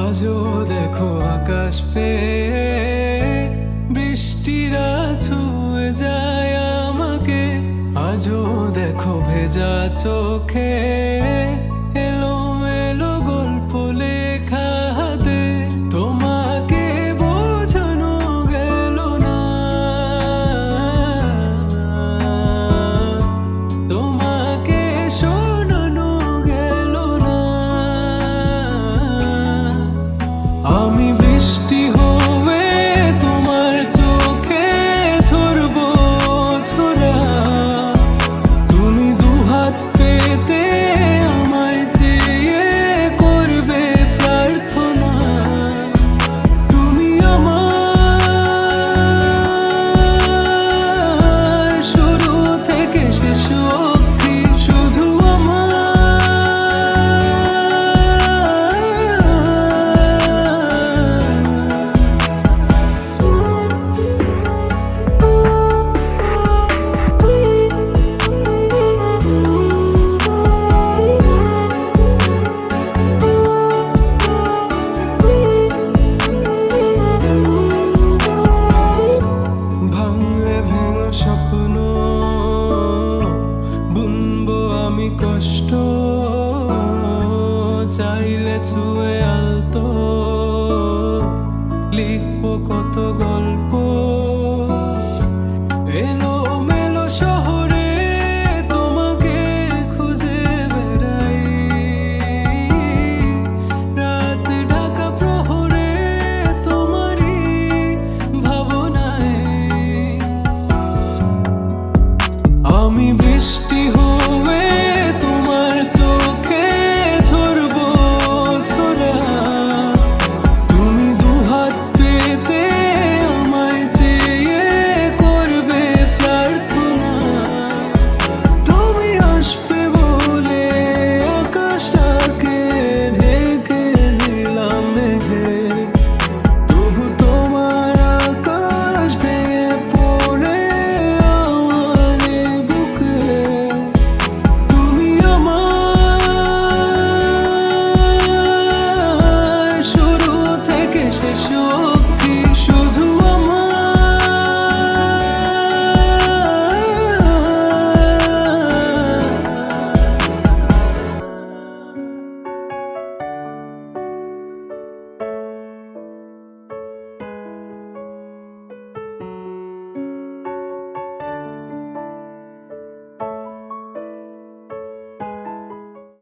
আজও দেখো আকাশ পেয়ে বৃষ্টিরা ছুঁয়ে যায় আমাকে। আজও দেখো ভেজা চোখে এলোমেলো গল্প লেখা হাতে। তোমাকে বোঝানো গেল না, তোমাকে শোনানো গেল না। আমি বৃষ্টি হয়ে তোমার চোখে ঝরবো ঝরা। তুমি দুহাত পেতে আমায় চেয়ে করবে প্রার্থনা। তুমি আমার শুরু থেকে শেষ অবধি, শুধু ভাঙলে ভেঙে স্বপ্ন বুনবো আমি কষ্ট। চাইলে ছুঁয়ে আলতো লিখবো কত গল্প।